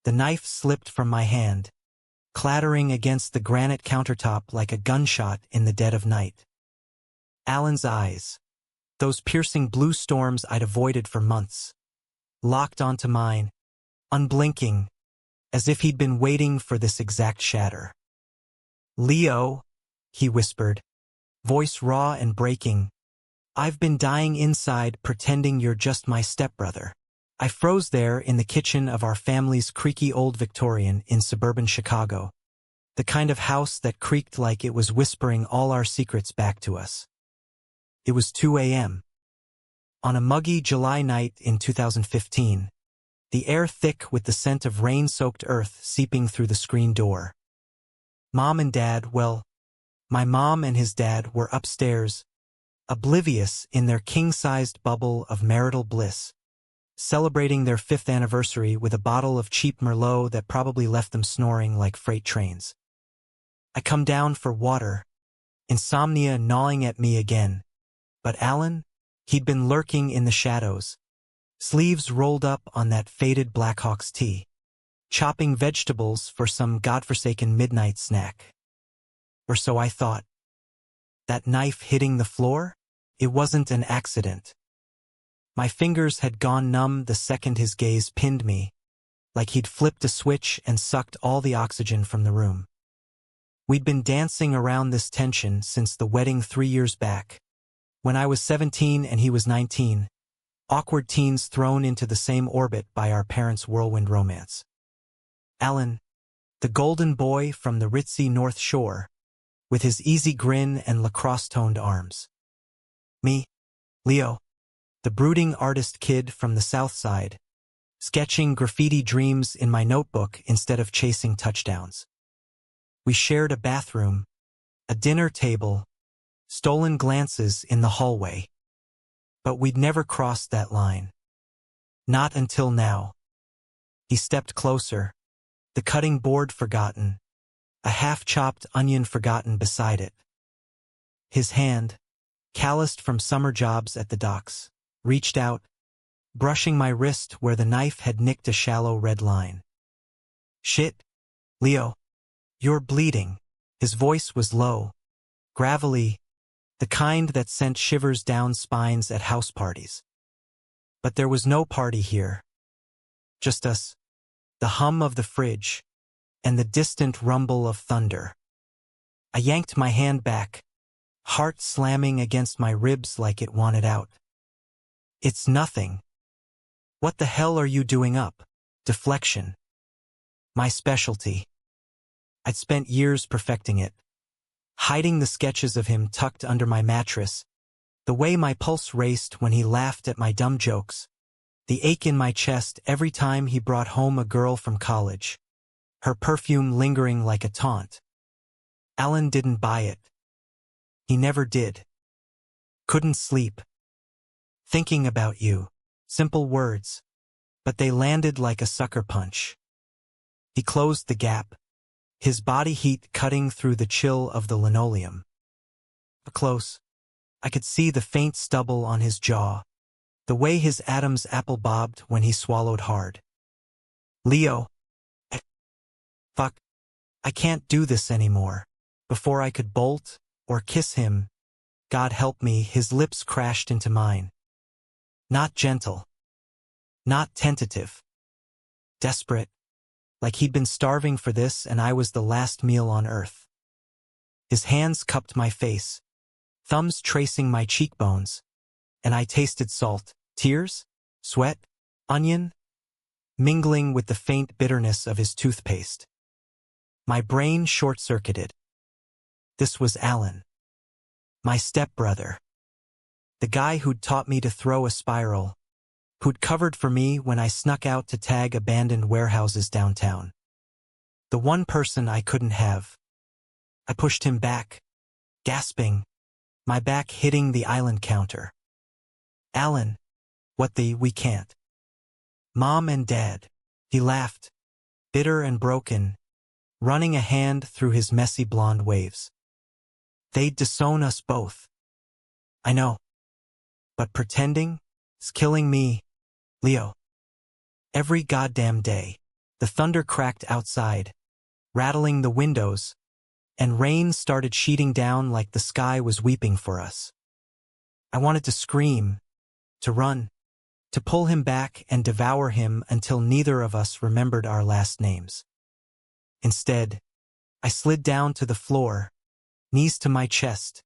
The knife slipped from my hand, clattering against the granite countertop like a gunshot in the dead of night. Alan's eyes, those piercing blue storms I'd avoided for months, locked onto mine, unblinking, as if he'd been waiting for this exact shatter. "Leo," he whispered, voice raw and breaking, "I've been dying inside pretending you're just my stepbrother." I froze there in the kitchen of our family's creaky old Victorian in suburban Chicago, the kind of house that creaked like it was whispering all our secrets back to us. It was 2 a.m. On a muggy July night in 2015, the air thick with the scent of rain-soaked earth seeping through the screen door. Mom and Dad, well, my mom and his dad were upstairs, oblivious in their king-sized bubble of marital bliss, celebrating their 5th anniversary with a bottle of cheap Merlot that probably left them snoring like freight trains. I come down for water, insomnia gnawing at me again, but Alan, he'd been lurking in the shadows, sleeves rolled up on that faded Blackhawks tee, chopping vegetables for some godforsaken midnight snack. Or so I thought. That knife hitting the floor? It wasn't an accident. My fingers had gone numb the second his gaze pinned me, like he'd flipped a switch and sucked all the oxygen from the room. We'd been dancing around this tension since the wedding 3 years back, when I was 17 and he was 19, awkward teens thrown into the same orbit by our parents' whirlwind romance. Alan, the golden boy from the ritzy North Shore, with his easy grin and lacrosse-toned arms. Me, Leo, the brooding artist kid from the South Side, sketching graffiti dreams in my notebook instead of chasing touchdowns. We shared a bathroom, a dinner table, stolen glances in the hallway. But we'd never crossed that line. Not until now. He stepped closer, the cutting board forgotten, a half-chopped onion forgotten beside it. His hand, calloused from summer jobs at the docks, reached out, brushing my wrist where the knife had nicked a shallow red line. "Shit, Leo, you're bleeding." His voice was low, gravelly, the kind that sent shivers down spines at house parties. But there was no party here. Just us, the hum of the fridge, and the distant rumble of thunder. I yanked my hand back, heart slamming against my ribs like it wanted out. "It's nothing." "What the hell are you doing up?" Deflection. My specialty. I'd spent years perfecting it, hiding the sketches of him tucked under my mattress, the way my pulse raced when he laughed at my dumb jokes, the ache in my chest every time he brought home a girl from college, her perfume lingering like a taunt. Alan didn't buy it. He never did. Couldn't sleep. Thinking about you. Simple words, but they landed like a sucker punch. He closed the gap, his body heat cutting through the chill of the linoleum. Up close, I could see the faint stubble on his jaw, the way his Adam's apple bobbed when he swallowed hard. "Leo, fuck, I can't do this anymore." Before I could bolt or kiss him, God help me, his lips crashed into mine. Not gentle. Not tentative. Desperate. Like he'd been starving for this and I was the last meal on earth. His hands cupped my face, thumbs tracing my cheekbones, and I tasted salt, tears, sweat, onion, mingling with the faint bitterness of his toothpaste. My brain short-circuited. This was Alan. My stepbrother. The guy who'd taught me to throw a spiral, who'd covered for me when I snuck out to tag abandoned warehouses downtown. The one person I couldn't have. I pushed him back, gasping, my back hitting the island counter. "Alan, we can't." "Mom and Dad," he laughed, bitter and broken, running a hand through his messy blonde waves. "They'd disown us both." "I know. But pretending is killing me, Leo. Every goddamn day." The thunder cracked outside, rattling the windows, and rain started sheeting down like the sky was weeping for us. I wanted to scream, to run, to pull him back and devour him until neither of us remembered our last names. Instead, I slid down to the floor, knees to my chest,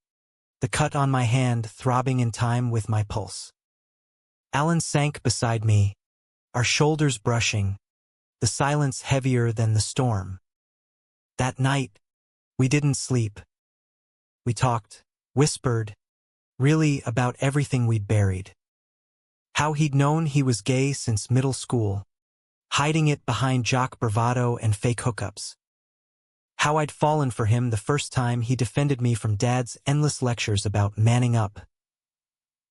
the cut on my hand throbbing in time with my pulse. Alan sank beside me, our shoulders brushing, the silence heavier than the storm. That night, we didn't sleep. We talked, whispered, really about everything we'd buried. How he'd known he was gay since middle school, hiding it behind jock bravado and fake hookups. How I'd fallen for him the first time he defended me from Dad's endless lectures about manning up.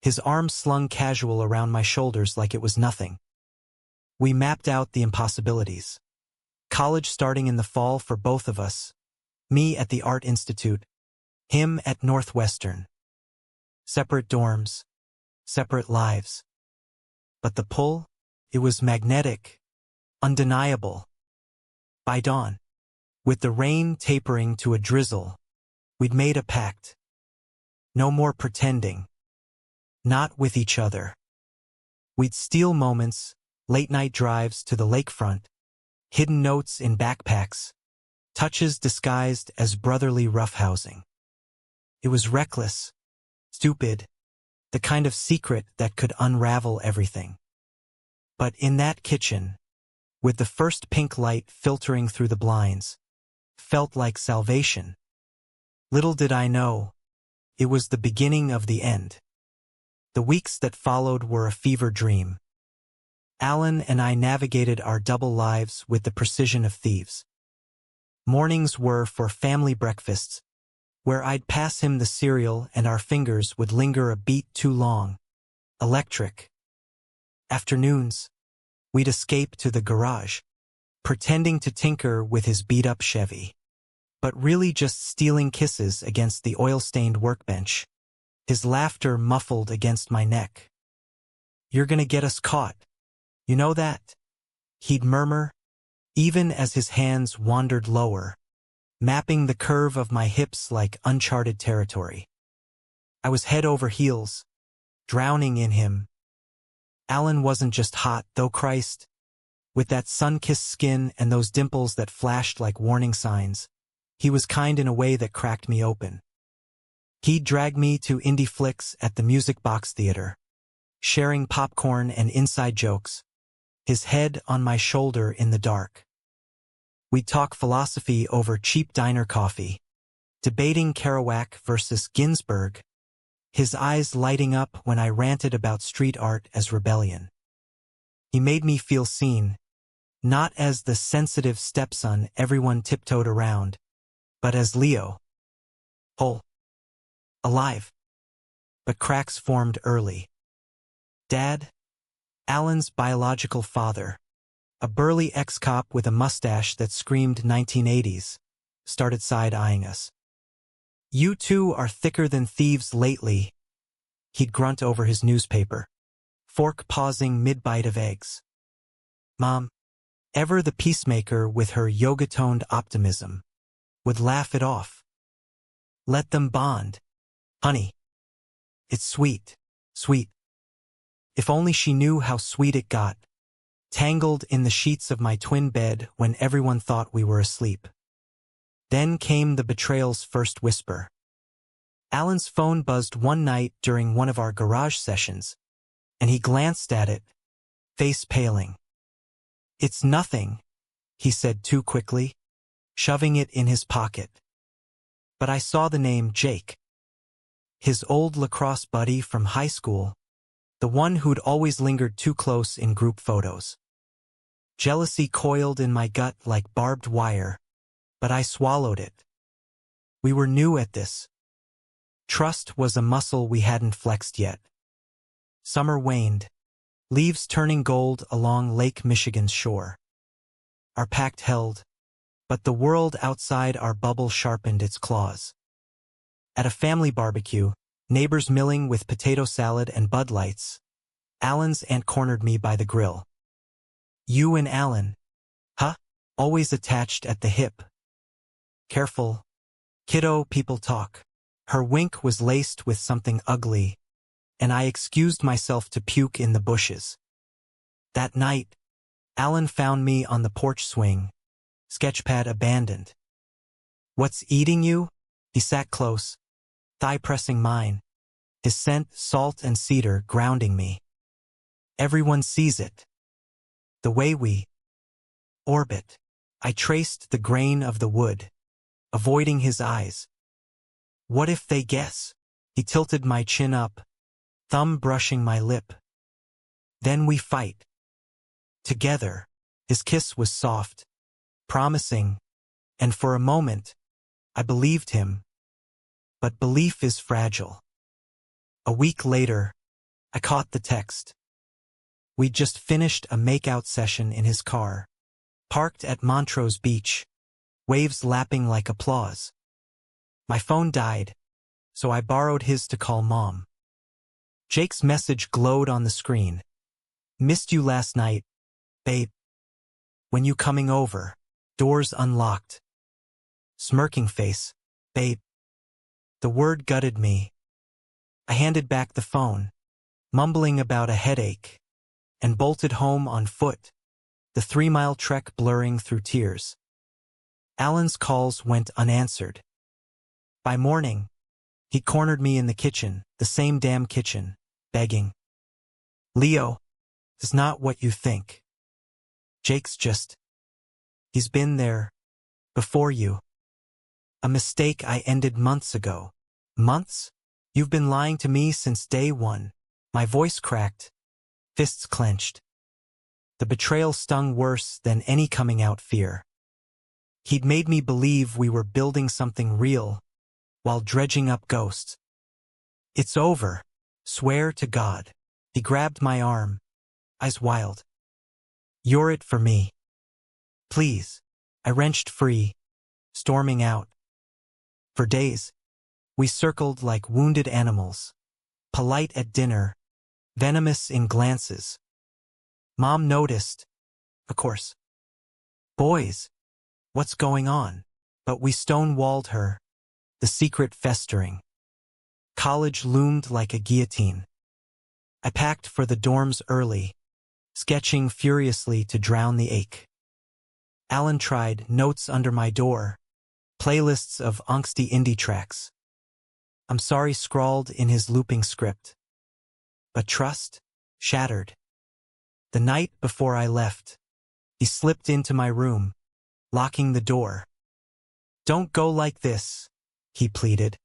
His arms slung casual around my shoulders like it was nothing. We mapped out the impossibilities. College starting in the fall for both of us, me at the Art Institute, him at Northwestern. Separate dorms, separate lives. But the pull, it was magnetic, undeniable. By dawn, with the rain tapering to a drizzle, we'd made a pact. No more pretending. Not with each other. We'd steal moments, late-night drives to the lakefront, hidden notes in backpacks, touches disguised as brotherly roughhousing. It was reckless, stupid, the kind of secret that could unravel everything. But in that kitchen, with the first pink light filtering through the blinds, felt like salvation. Little did I know, it was the beginning of the end. The weeks that followed were a fever dream. Alan and I navigated our double lives with the precision of thieves. Mornings were for family breakfasts, where I'd pass him the cereal and our fingers would linger a beat too long. Electric. Afternoons, we'd escape to the garage, pretending to tinker with his beat-up Chevy, but really just stealing kisses against the oil-stained workbench, his laughter muffled against my neck. "You're gonna get us caught. You know that?" he'd murmur, even as his hands wandered lower, mapping the curve of my hips like uncharted territory. I was head over heels, drowning in him. Alan wasn't just hot, though, Christ. With that sun-kissed skin and those dimples that flashed like warning signs, he was kind in a way that cracked me open. He'd drag me to indie flicks at the Music Box Theater, sharing popcorn and inside jokes, his head on my shoulder in the dark. We'd talk philosophy over cheap diner coffee, debating Kerouac versus Ginsberg, his eyes lighting up when I ranted about street art as rebellion. He made me feel seen, not as the sensitive stepson everyone tiptoed around, but as Leo. Whole. Alive. But cracks formed early. Dad, Alan's biological father, a burly ex-cop with a mustache that screamed 1980s, started side-eyeing us. "You two are thicker than thieves lately," he'd grunt over his newspaper, fork pausing mid-bite of eggs. Mom, ever the peacemaker with her yoga-toned optimism, would laugh it off. "Let them bond. Honey. It's sweet, sweet." If only she knew how sweet it got, tangled in the sheets of my twin bed when everyone thought we were asleep. Then came the betrayal's first whisper. Alan's phone buzzed one night during one of our garage sessions, and he glanced at it, face paling. "It's nothing," he said too quickly, shoving it in his pocket. But I saw the name Jake. His old lacrosse buddy from high school, the one who'd always lingered too close in group photos. Jealousy coiled in my gut like barbed wire, but I swallowed it. We were new at this. Trust was a muscle we hadn't flexed yet. Summer waned, leaves turning gold along Lake Michigan's shore. Our pact held, but the world outside our bubble sharpened its claws. At a family barbecue, neighbors milling with potato salad and Bud Lights, Alan's aunt cornered me by the grill. "You and Alan, huh?" always attached at the hip. Careful, kiddo, people talk. Her wink was laced with something ugly, and I excused myself to puke in the bushes. That night, Alan found me on the porch swing, sketchpad abandoned. "What's eating you?" He sat close, thigh pressing mine, his scent salt and cedar grounding me. "Everyone sees it. The way we orbit." I traced the grain of the wood, avoiding his eyes. "What if they guess?" He tilted my chin up, thumb brushing my lip. "Then we fight. Together." His kiss was soft, promising, and for a moment, I believed him. But belief is fragile. A week later, I caught the text. We'd just finished a makeout session in his car, parked at Montrose Beach, waves lapping like applause. My phone died, so I borrowed his to call Mom. Jake's message glowed on the screen. "Missed you last night, babe. When you coming over?" Doors unlocked. Smirking face, "Babe." The word gutted me. I handed back the phone, mumbling about a headache, and bolted home on foot, the 3-mile trek blurring through tears. Alan's calls went unanswered. By morning, he cornered me in the kitchen, the same damn kitchen, begging. "Leo, it's not what you think. Jake's just... he's been there, before you. A mistake I ended months ago." "Months? You've been lying to me since day one." My voice cracked, fists clenched. The betrayal stung worse than any coming out fear. He'd made me believe we were building something real, while dredging up ghosts. "It's over. Swear to God." He grabbed my arm, eyes wild. "You're it for me. Please." I wrenched free, storming out. For days, we circled like wounded animals, polite at dinner, venomous in glances. Mom noticed, of course. "Boys, what's going on?" But we stonewalled her, the secret festering. College loomed like a guillotine. I packed for the dorms early, sketching furiously to drown the ache. Alan tried notes under my door, playlists of angsty indie tracks. "I'm sorry" scrawled in his looping script. But trust shattered. The night before I left, he slipped into my room, locking the door. "Don't go like this," he pleaded,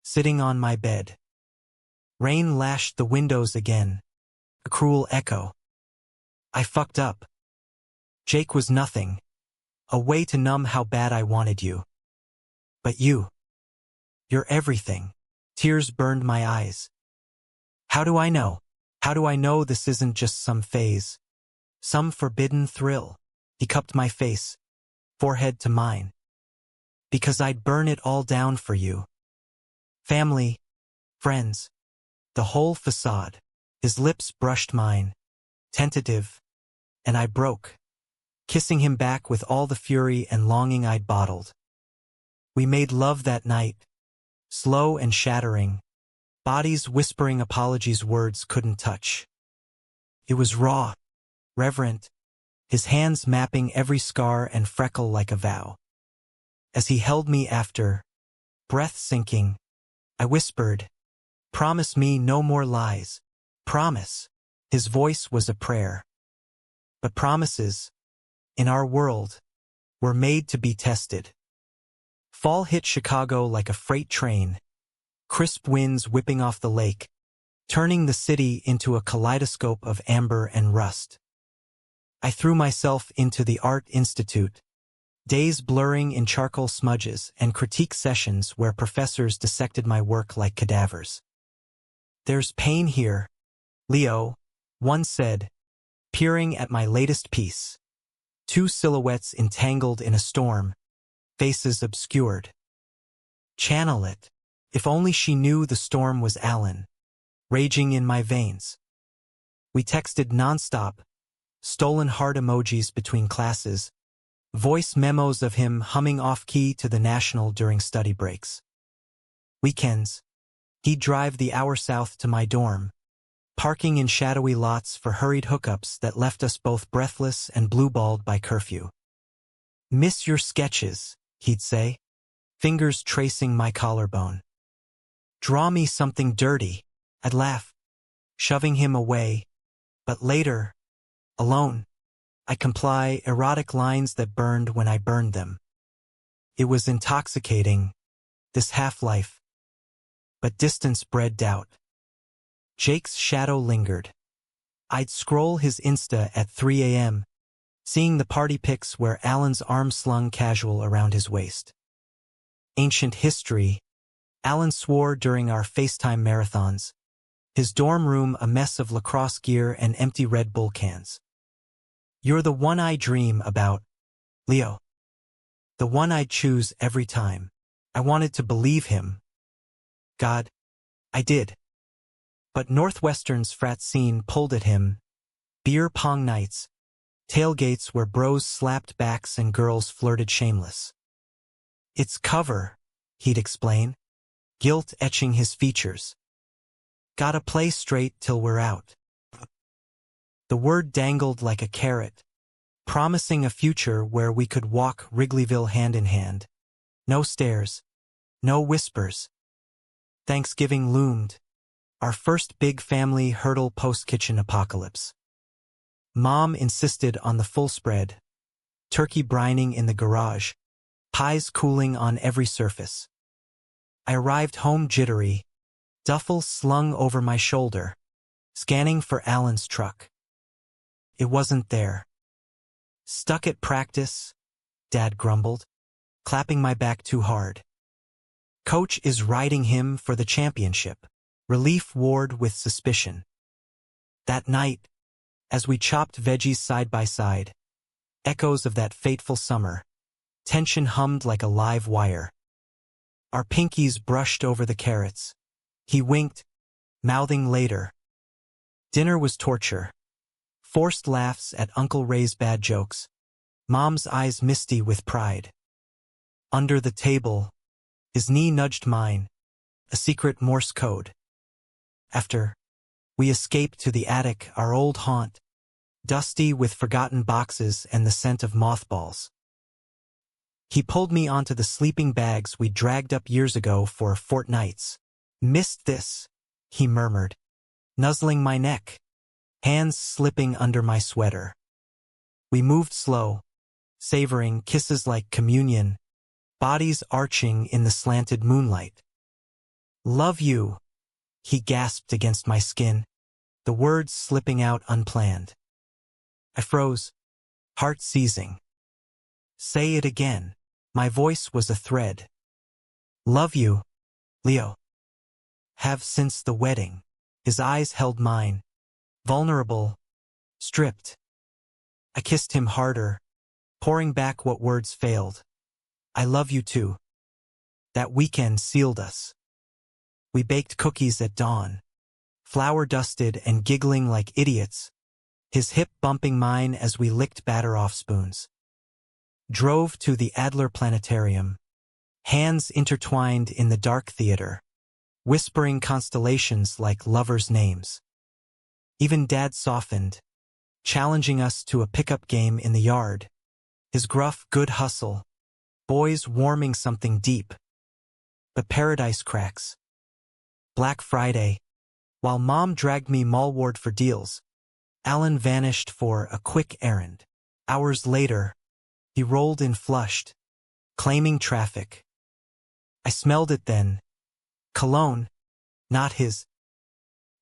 sitting on my bed. Rain lashed the windows again, a cruel echo. I fucked up. Jake was nothing, a way to numb how bad I wanted you. But you're everything. Tears burned my eyes. How do I know? How do I know this isn't just some phase? Some forbidden thrill? He cupped my face, forehead to mine. "Because I'd burn it all down for you. Family, friends, the whole facade." His lips brushed mine, tentative, and I broke, kissing him back with all the fury and longing I'd bottled. We made love that night, slow and shattering, bodies whispering apologies words couldn't touch. It was raw, reverent, his hands mapping every scar and freckle like a vow. As he held me after, breath sinking, I whispered, "Promise me no more lies. Promise." His voice was a prayer. But promises, in our world, were made to be tested. Fall hit Chicago like a freight train, crisp winds whipping off the lake, turning the city into a kaleidoscope of amber and rust. I threw myself into the Art Institute, days blurring in charcoal smudges and critique sessions where professors dissected my work like cadavers. "There's pain here," Leo, one said, peering at my latest piece. Two silhouettes entangled in a storm, faces obscured. Channel it. If only she knew the storm was Alan, raging in my veins. We texted nonstop, stolen heart emojis between classes, Voice memos of him humming off-key to the National during study breaks. Weekends, he'd drive the hour south to my dorm, parking in shadowy lots for hurried hookups that left us both breathless and blue-balled by curfew. "Miss your sketches," he'd say, fingers tracing my collarbone. "Draw me something dirty," I'd laugh, shoving him away, but later, alone, I comply, erotic lines that burned when I burned them. It was intoxicating, this half-life. But distance bred doubt. Jake's shadow lingered. I'd scroll his Insta at 3 a.m., seeing the party pics where Alan's arm slung casual around his waist. Ancient history, Alan swore during our FaceTime marathons. His dorm room a mess of lacrosse gear and empty Red Bull cans. "You're the one I dream about, Leo. The one I'd choose every time." I wanted to believe him. God, I did. But Northwestern's frat scene pulled at him. Beer pong nights, tailgates where bros slapped backs and girls flirted shameless. "It's cover," he'd explain, guilt etching his features. "Gotta play straight till we're out." The word dangled like a carrot, promising a future where we could walk Wrigleyville hand in hand. No stares, no whispers. Thanksgiving loomed, our first big family hurdle post-kitchen apocalypse. Mom insisted on the full spread, turkey brining in the garage, pies cooling on every surface. I arrived home jittery, duffel slung over my shoulder, scanning for Alan's truck. It wasn't there. "Stuck at practice," Dad grumbled, clapping my back too hard. "Coach is riding him for the championship." Relief warred with suspicion. That night, as we chopped veggies side by side, echoes of that fateful summer, tension hummed like a live wire. Our pinkies brushed over the carrots. He winked, mouthing later. Dinner was torture. Forced laughs at Uncle Ray's bad jokes. Mom's eyes misty with pride. Under the table, his knee nudged mine, a secret Morse code. After, we escaped to the attic, our old haunt, dusty with forgotten boxes and the scent of mothballs. He pulled me onto the sleeping bags we dragged up years ago for fortnights. "Missed this," he murmured, nuzzling my neck, hands slipping under my sweater. We moved slow, savoring kisses like communion, bodies arching in the slanted moonlight. "Love you," he gasped against my skin, the words slipping out unplanned. I froze, heart seizing. "Say it again." My voice was a thread. "Love you, Leo. Have since the wedding." His eyes held mine, vulnerable, stripped. I kissed him harder, pouring back what words failed. "I love you too." That weekend sealed us. We baked cookies at dawn, flour-dusted and giggling like idiots, his hip bumping mine as we licked batter off spoons. Drove to the Adler Planetarium, hands intertwined in the dark theater, whispering constellations like lovers' names. Even Dad softened, challenging us to a pickup game in the yard, his gruff good hustle, boys warming something deep. But paradise cracks. Black Friday, while Mom dragged me mallward for deals, Alan vanished for a quick errand. Hours later, he rolled in flushed, claiming traffic. I smelled it then. Cologne, not his.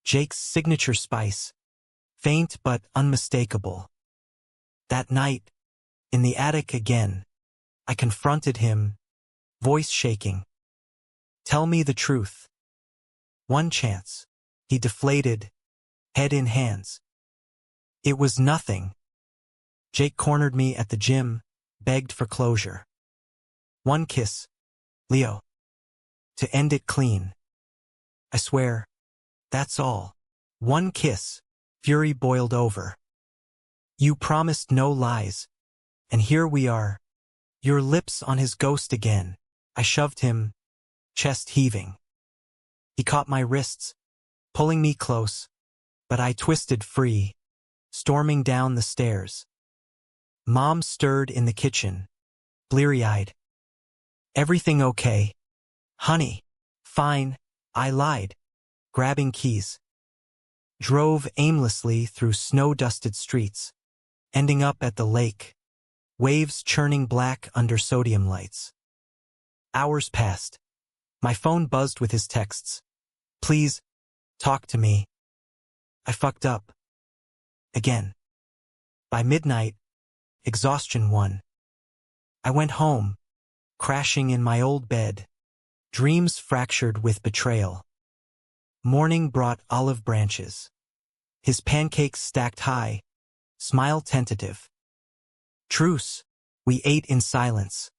Jake's signature spice, faint but unmistakable. That night, in the attic again, I confronted him, voice shaking. "Tell me the truth." "One chance." He deflated, head in hands. "It was nothing." Jake cornered me at the gym, begged for closure. "One kiss, Leo. To end it clean." "I swear, that's all." "One kiss." Fury boiled over. "You promised no lies, and here we are, Your lips on his ghost again. I shoved him, chest heaving. He caught my wrists, pulling me close, but I twisted free, storming down the stairs. Mom stirred in the kitchen, bleary-eyed. Everything okay? Honey. Fine, I lied, grabbing keys. Drove aimlessly through snow-dusted streets, ending up at the lake, waves churning black under sodium lights. Hours passed. My phone buzzed with his texts. Please, talk to me. I fucked up. Again. By midnight, exhaustion won. I went home, crashing in my old bed, dreams fractured with betrayal. Morning brought olive branches. His pancakes stacked high, smile tentative. Truce, we ate in silence,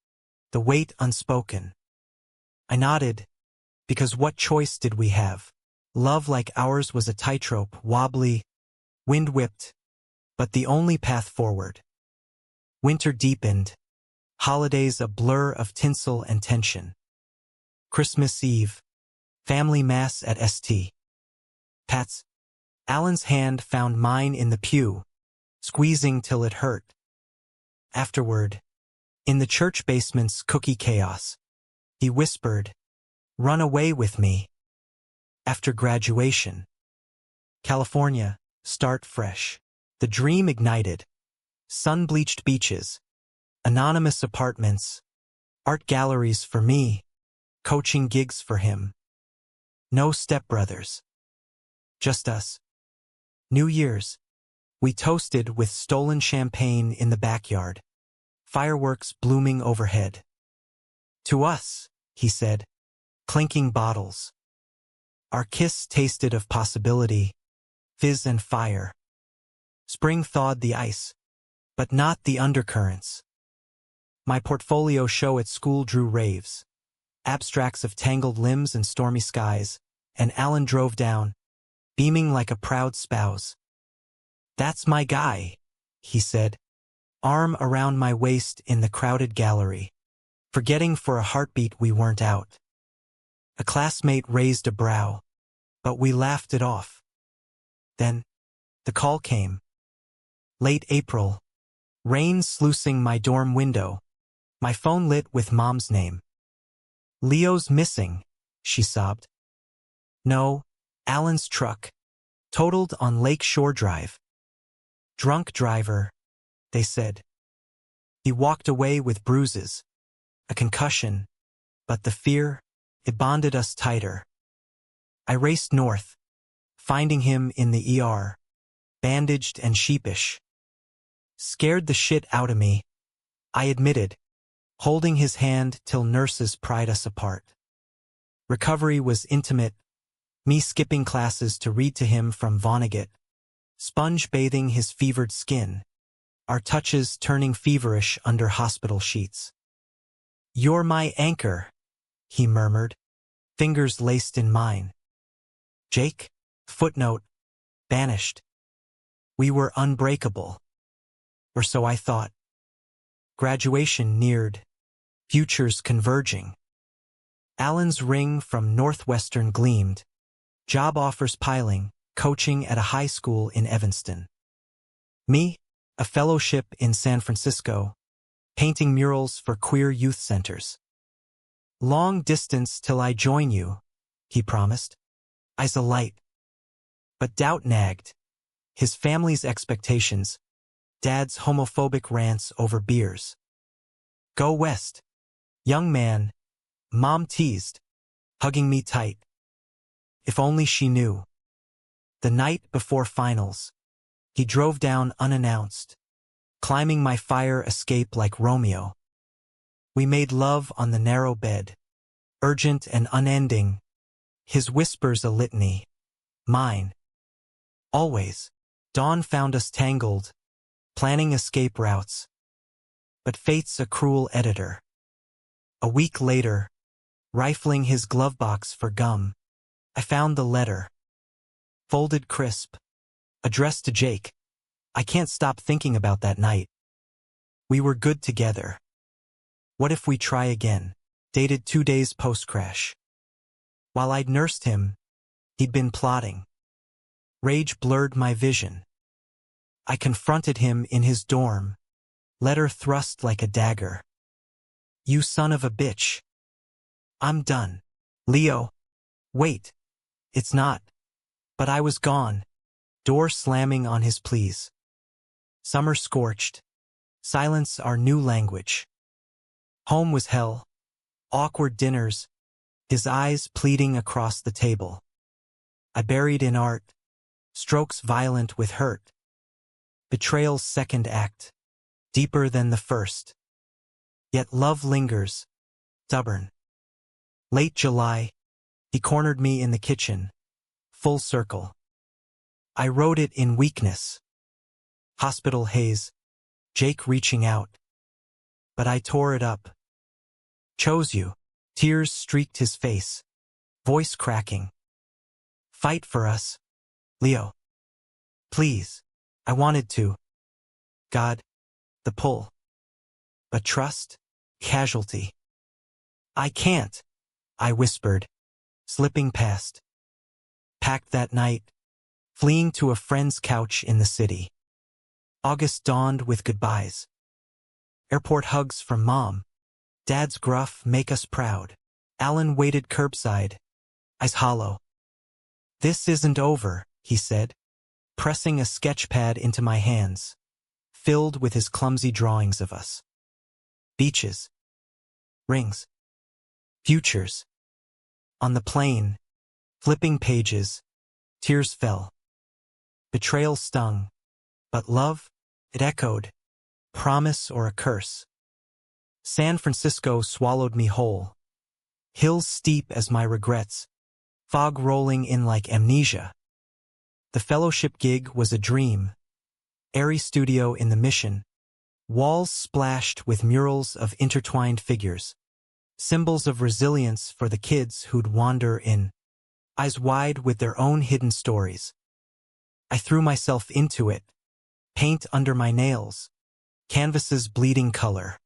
the weight unspoken. I nodded, because what choice did we have? Love like ours was a tightrope, wobbly, wind-whipped, but the only path forward. Winter deepened, holidays a blur of tinsel and tension. Christmas Eve, family mass at St. Pat's. Alan's hand found mine in the pew, squeezing till it hurt. Afterward, in the church basement's cookie chaos, he whispered, "Run away with me." After graduation. California, start fresh. The dream ignited. Sun-bleached beaches, anonymous apartments, art galleries for me, coaching gigs for him. No stepbrothers. Just us. New Year's. We toasted with stolen champagne in the backyard. Fireworks blooming overhead. To us, he said, clinking bottles. Our kiss tasted of possibility, fizz and fire. Spring thawed the ice, but not the undercurrents. My portfolio show at school drew raves, abstracts of tangled limbs and stormy skies, and Alan drove down, beaming like a proud spouse. "That's my guy," he said, arm around my waist in the crowded gallery, forgetting for a heartbeat we weren't out. A classmate raised a brow, but we laughed it off. Then, the call came. Late April, rain sluicing my dorm window, my phone lit with Mom's name. "Leo's missing," she sobbed. "No, Alan's truck, totaled on Lake Shore Drive. Drunk driver," they said. He walked away with bruises, a concussion, but the fear, it bonded us tighter. I raced north, finding him in the ER, bandaged and sheepish. Scared the shit out of me, I admitted, holding his hand till nurses pried us apart. Recovery was intimate, me skipping classes to read to him from Vonnegut, sponge bathing his fevered skin, our touches turning feverish under hospital sheets. "You're my anchor," he murmured, fingers laced in mine. Jake? Footnote. Banished. We were unbreakable. Or so I thought. Graduation neared, futures converging. Alan's ring from Northwestern gleamed, job offers piling, coaching at a high school in Evanston. Me, a fellowship in San Francisco, painting murals for queer youth centers. "Long distance till I join you," he promised, eyes alight. But doubt nagged. His family's expectations, Dad's homophobic rants over beers. "Go west, young man," Mom teased, hugging me tight. If only she knew. The night before finals, he drove down unannounced, climbing my fire escape like Romeo. We made love on the narrow bed, urgent and unending, his whispers a litany, mine. Always, dawn found us tangled, planning escape routes. But fate's a cruel editor. A week later, rifling his glove box for gum, I found the letter. Folded crisp, addressed to Jake. I can't stop thinking about that night. We were good together. What if we try again? Dated 2 days post-crash. While I'd nursed him, he'd been plotting. Rage blurred my vision. I confronted him in his dorm, letter thrust like a dagger. You son of a bitch. I'm done. Leo. Wait. It's not. But I was gone. Door slamming on his pleas. Summer scorched. Silence our new language. Home was hell. Awkward dinners. His eyes pleading across the table. I buried in art. Strokes violent with hurt. Betrayal's second act. Deeper than the first. Yet love lingers. Stubborn. Late July. He cornered me in the kitchen. Full circle. I wrote it in weakness. Hospital haze. Jake reaching out. But I tore it up. Chose you. Tears streaked his face. Voice cracking. Fight for us. Leo. Please. I wanted to. God. The pull. But trust? Casualty. I can't. I whispered. Slipping past. Packed that night. Fleeing to a friend's couch in the city. August dawned with goodbyes. Airport hugs from Mom. Dad's gruff, make us proud. Alan waited curbside. Eyes hollow. This isn't over, he said, pressing a sketch pad into my hands, filled with his clumsy drawings of us. Beaches. Rings. Futures. On the plane, flipping pages, tears fell. Betrayal stung, but love, it echoed, promise or a curse. San Francisco swallowed me whole. Hills steep as my regrets, fog rolling in like amnesia. The fellowship gig was a dream. Airy studio in the Mission. Walls splashed with murals of intertwined figures. Symbols of resilience for the kids who'd wander in. Eyes wide with their own hidden stories. I threw myself into it. Paint under my nails. Canvases bleeding color.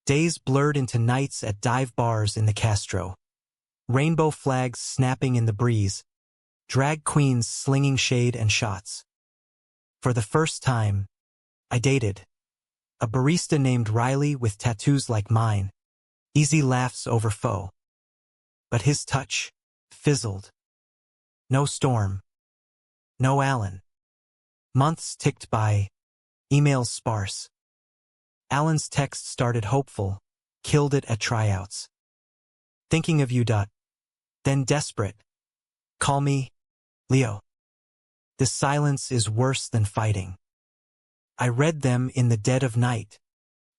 Days blurred into nights at dive bars in the Castro. Rainbow flags snapping in the breeze. Drag queens slinging shade and shots. For the first time, I dated. A barista named Riley with tattoos like mine. Easy laughs over foe. But his touch fizzled. No storm. No Alan. Months ticked by. Emails sparse. Alan's text started hopeful, killed it at tryouts. Thinking of you. Then desperate. Call me, Leo. This silence is worse than fighting. I read them in the dead of night.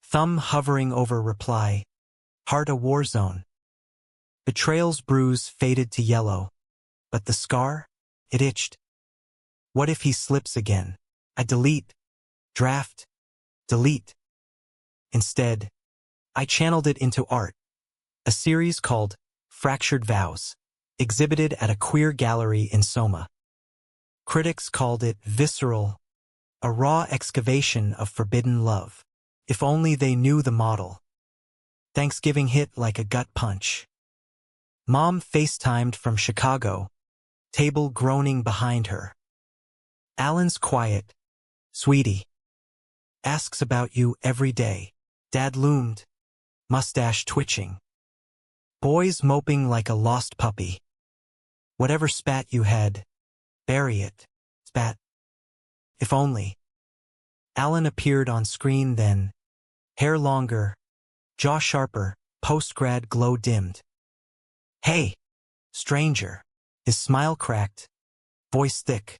Thumb hovering over reply. Heart a war zone. Betrayal's bruise faded to yellow. But the scar? It itched. What if he slips again? I delete. Draft. Delete. Instead, I channeled it into art. A series called Fractured Vows, exhibited at a queer gallery in Soma. Critics called it visceral, a raw excavation of forbidden love. If only they knew the model. Thanksgiving hit like a gut punch. Mom FaceTimed from Chicago, table groaning behind her. Alan's quiet. Sweetie. Asks about you every day. Dad loomed, mustache twitching. Boys moping like a lost puppy. Whatever spat you had, bury it. Spat. If only. Alan appeared on screen then. Hair longer, jaw sharper, post-grad glow dimmed. Hey, stranger. His smile cracked, voice thick.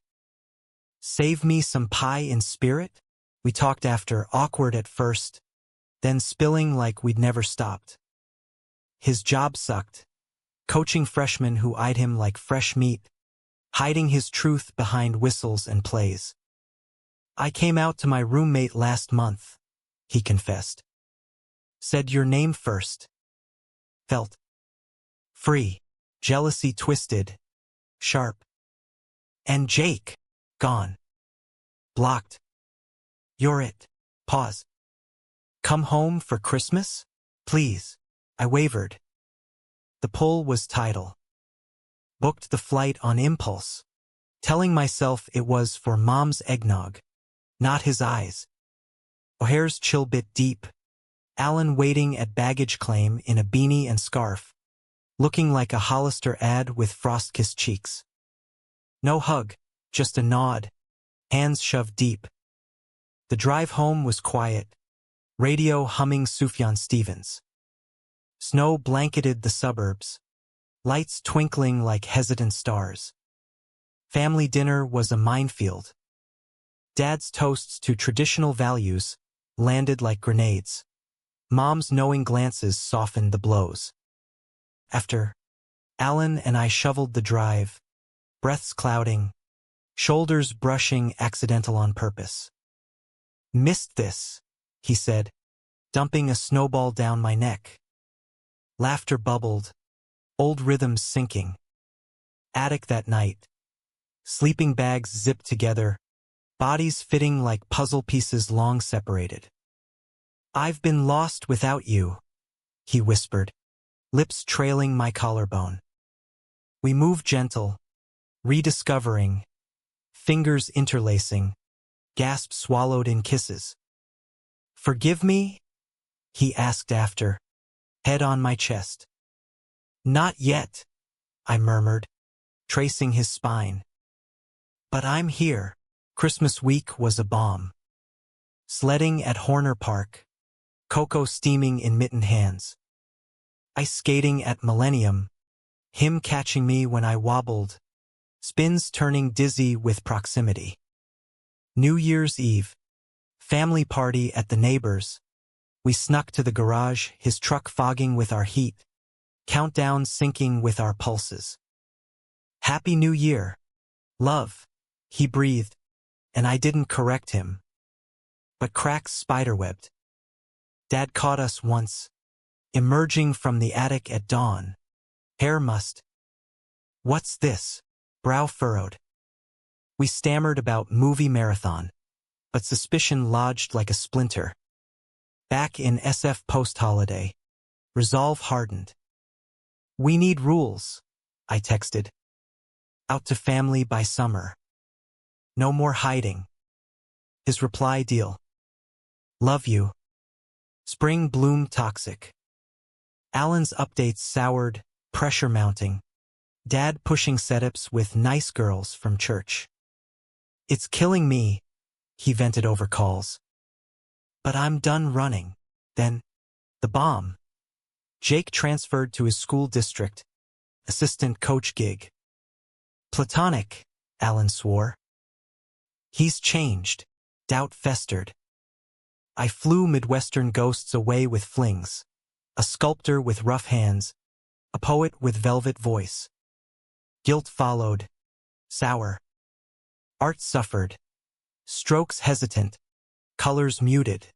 Save me some pie in spirit? We talked after, awkward at first, then spilling like we'd never stopped. His job sucked, coaching freshmen who eyed him like fresh meat, hiding his truth behind whistles and plays. I came out to my roommate last month, he confessed. Said your name first. Felt free, jealousy twisted, sharp. And Jake, gone. Blocked. You're it. Pause. Come home for Christmas? Please. I wavered. The pull was tidal. Booked the flight on impulse, telling myself it was for Mom's eggnog, not his eyes. O'Hare's chill bit deep. Alan waiting at baggage claim in a beanie and scarf, looking like a Hollister ad with frost-kissed cheeks. No hug, just a nod, hands shoved deep. The drive home was quiet, radio humming Sufjan Stevens. Snow blanketed the suburbs, lights twinkling like hesitant stars. Family dinner was a minefield. Dad's toasts to traditional values landed like grenades. Mom's knowing glances softened the blows. After, Alan and I shoveled the drive, breaths clouding, shoulders brushing accidental on purpose. Missed this, he said, dumping a snowball down my neck. Laughter bubbled, old rhythms sinking. Attic that night. Sleeping bags zipped together, bodies fitting like puzzle pieces long separated. I've been lost without you, he whispered, lips trailing my collarbone. We moved gentle, rediscovering, fingers interlacing, gasps swallowed in kisses. Forgive me? He asked after, head on my chest. Not yet, I murmured, tracing his spine. But I'm here. Christmas week was a bomb. Sledding at Horner Park, cocoa steaming in mittened hands. Ice skating at Millennium, him catching me when I wobbled, spins turning dizzy with proximity. New Year's Eve, family party at the neighbors. We snuck to the garage, his truck fogging with our heat, countdown syncing with our pulses. Happy New Year, love, he breathed, and I didn't correct him. But cracks spiderwebbed. Dad caught us once, emerging from the attic at dawn. Hair mussed. What's this? Brow furrowed. We stammered about movie marathon, but suspicion lodged like a splinter. Back in SF post-holiday, resolve hardened. We need rules, I texted. Out to family by summer. No more hiding. His reply deal. Love you. Spring bloom toxic. Alan's updates soured, pressure mounting. Dad pushing setups with nice girls from church. It's killing me, he vented over calls. But I'm done running. Then, the bomb. Jake transferred to his school district, assistant coach gig. Platonic, Alan swore. He's changed. Doubt festered. I flew Midwestern ghosts away with flings. A sculptor with rough hands. A poet with velvet voice. Guilt followed. Sour. Art suffered. Strokes hesitant. Colors muted.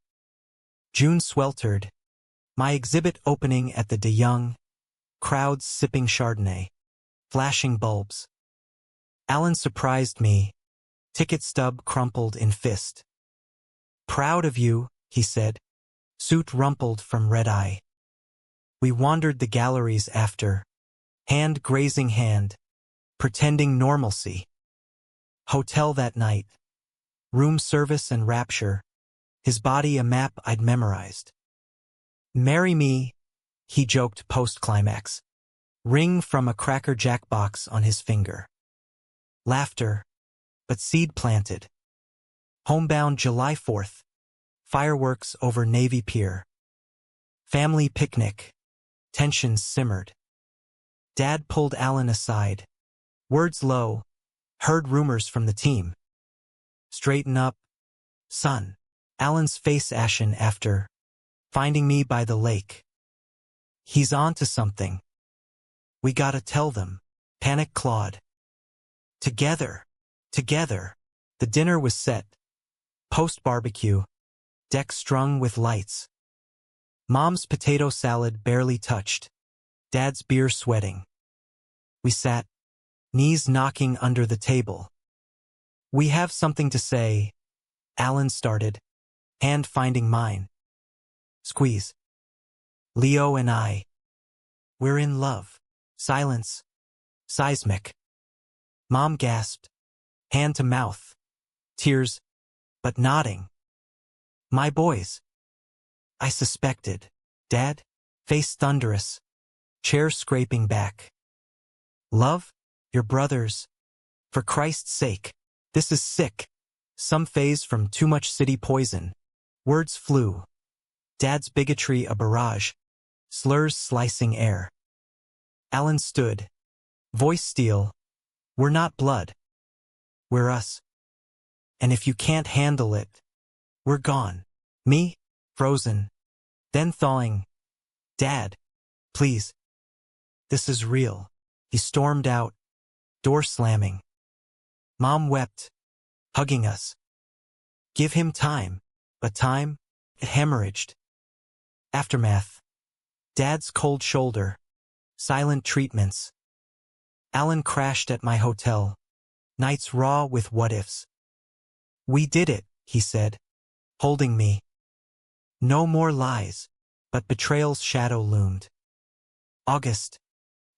June sweltered. My exhibit opening at the De Young. Crowds sipping Chardonnay. Flashing bulbs. Alan surprised me. Ticket stub crumpled in fist. Proud of you, he said. Suit rumpled from red eye. We wandered the galleries after. Hand grazing hand. Pretending normalcy. Hotel that night. Room service and rapture. His body a map I'd memorized. Marry me, he joked post-climax. Ring from a Cracker Jack box on his finger. Laughter, but seed planted. Homebound July 4th. Fireworks over Navy Pier. Family picnic. Tensions simmered. Dad pulled Alan aside. Words low. Heard rumors from the team. Straighten up, son. Alan's face ashen after finding me by the lake. He's on to something. We gotta tell them. Panic clawed. Together. Together. The dinner was set. Post-barbecue. Deck strung with lights. Mom's potato salad barely touched. Dad's beer sweating. We sat, knees knocking under the table. We have something to say, Alan started, hand finding mine. Squeeze. Leo and I. We're in love. Silence. Seismic. Mom gasped. Hand to mouth. Tears, but nodding. My boys. I suspected. Dad? Face thunderous. Chair scraping back. Love? Your brothers. For Christ's sake. This is sick. Some phase from too much city poison. Words flew. Dad's bigotry a barrage. Slurs slicing air. Alan stood. Voice steel. We're not blood. We're us. And if you can't handle it, we're gone. Me? Frozen. Then thawing. Dad. Please. This is real. He stormed out. Door slamming. Mom wept. Hugging us. Give him time. But time? It hemorrhaged. Aftermath. Dad's cold shoulder. Silent treatments. Alan crashed at my hotel. Nights raw with what-ifs. We did it, he said, holding me. No more lies, but betrayal's shadow loomed. August.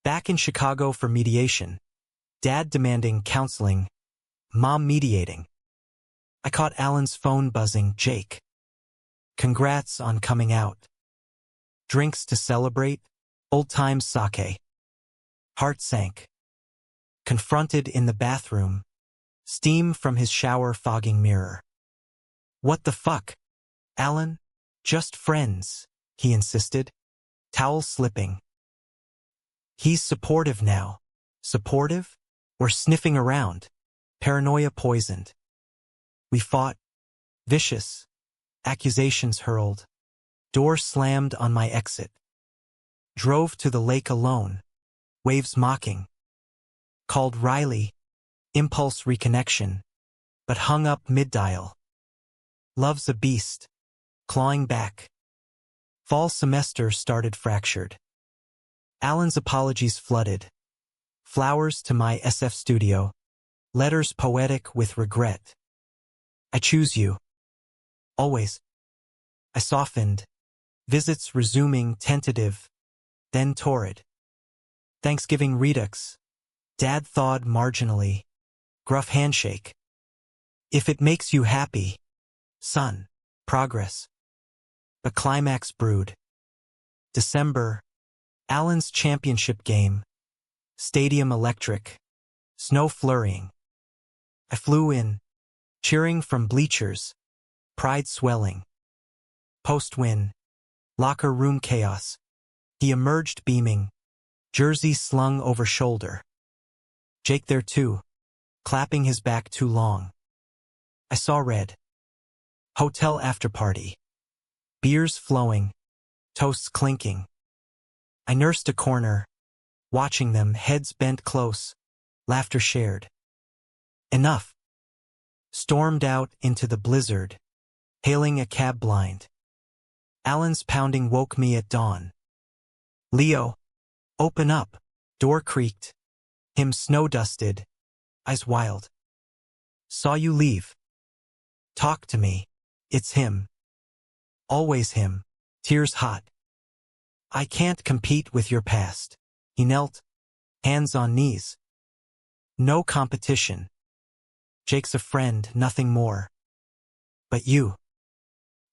Back in Chicago for mediation. Dad demanding counseling. Mom mediating. I caught Alan's phone buzzing. Jake. Congrats on coming out. Drinks to celebrate. Old-time sake. Heart sank. Confronted in the bathroom. Steam from his shower fogging mirror. What the fuck? Alan? Just friends, he insisted. Towel slipping. He's supportive now. Supportive? Or sniffing around. Paranoia poisoned. We fought. Vicious. Accusations hurled. Door slammed on my exit. Drove to the lake alone. Waves mocking. Called Riley. Impulse reconnection. But hung up mid-dial. Love's a beast. Clawing back. Fall semester started fractured. Alan's apologies flooded. Flowers to my SF studio. Letters poetic with regret. I choose you. Always. I softened. Visits resuming tentative. Then torrid. Thanksgiving redux. Dad thawed marginally. Gruff handshake. If it makes you happy. Son. Progress. The climax brewed. December. Alan's championship game. Stadium electric. Snow flurrying. I flew in. Cheering from bleachers. Pride swelling. Post-win. Locker room chaos. He emerged beaming. Jersey slung over shoulder. Jake there too. Clapping his back too long. I saw red. Hotel after party. Beers flowing. Toasts clinking. I nursed a corner. Watching them, heads bent close. Laughter shared. Enough. Stormed out into the blizzard. Hailing a cab blind. Alan's pounding woke me at dawn. Leo. Open up. Door creaked. Him snow-dusted. Eyes wild. Saw you leave. Talk to me. It's him. Always him. Tears hot. I can't compete with your past. He knelt. Hands on knees. No competition. Jake's a friend, nothing more. But you.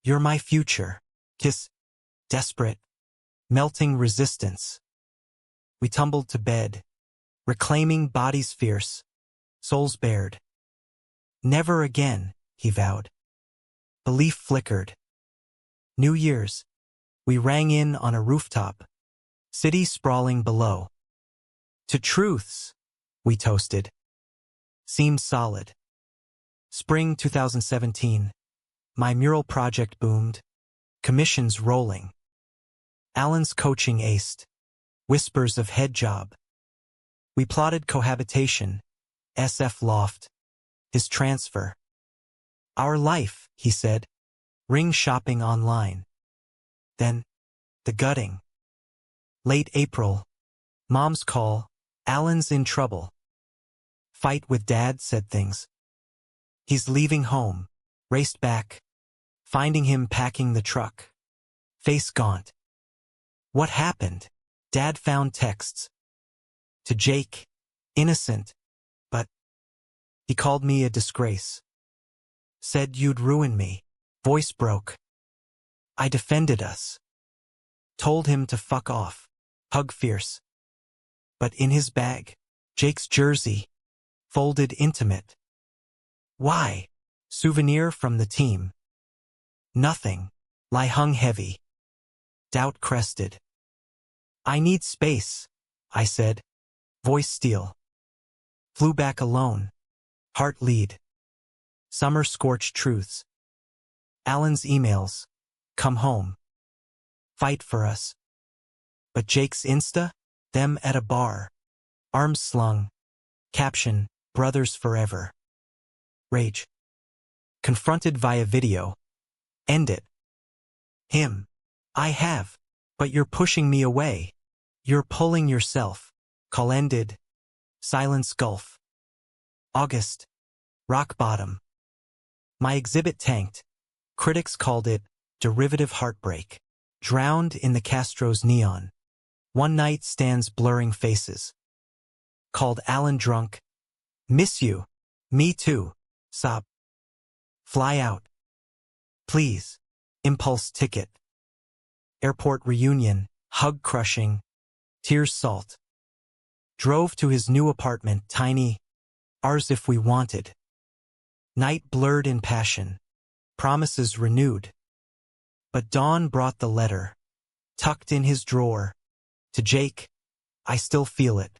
You're my future. Kiss. Desperate. Melting resistance. We tumbled to bed. Reclaiming bodies fierce. Souls bared. Never again, he vowed. Belief flickered. New Year's. We rang in on a rooftop. City sprawling below. To truths, we toasted. Seemed solid. Spring 2017. My mural project boomed. Commissions rolling. Alan's coaching aced. Whispers of head job. We plotted cohabitation. SF loft. His transfer. Our life, he said. Ring shopping online. Then, the gutting. Late April. Mom's call. Alan's in trouble. Fight with Dad, said things. He's leaving home. Raced back. Finding him packing the truck. Face gaunt. What happened? Dad found texts. To Jake. Innocent. But he called me a disgrace. Said you'd ruin me. Voice broke. I defended us. Told him to fuck off. Hug fierce. But in his bag, Jake's jersey. Folded intimate. Why? Souvenir from the team. Nothing. Lie hung heavy. Doubt crested. I need space, I said. Voice steel. Flew back alone. Heart lead. Summer scorched truths. Alan's emails. Come home. Fight for us. But Jake's Insta? Them at a bar. Arms slung. Caption, brothers forever. Rage. Confronted via video. End it. Him. I have. But you're pushing me away. You're pulling yourself. Call ended. Silence gulf. August. Rock bottom. My exhibit tanked. Critics called it derivative heartbreak. Drowned in the Castro's neon. One night stands blurring faces. Called Alan drunk. Miss you. Me too. Sob. Fly out. Please. Impulse ticket. Airport reunion. Hug crushing. Tears salt. Drove to his new apartment, tiny. Ours if we wanted. Night blurred in passion. Promises renewed. But dawn brought the letter. Tucked in his drawer. To Jake. I still feel it.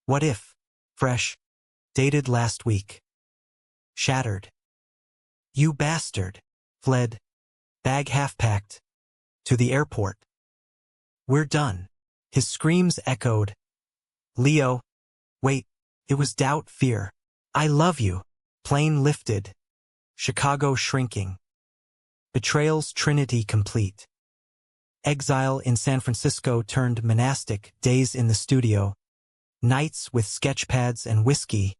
What if? Fresh. Dated last week. Shattered. You bastard. Fled. Bag half-packed. To the airport. We're done. His screams echoed. Leo. Wait. It was doubt, fear. I love you. Plane lifted. Chicago shrinking. Betrayal's trinity complete. Exile in San Francisco turned monastic, days in the studio. Nights with sketchpads and whiskey.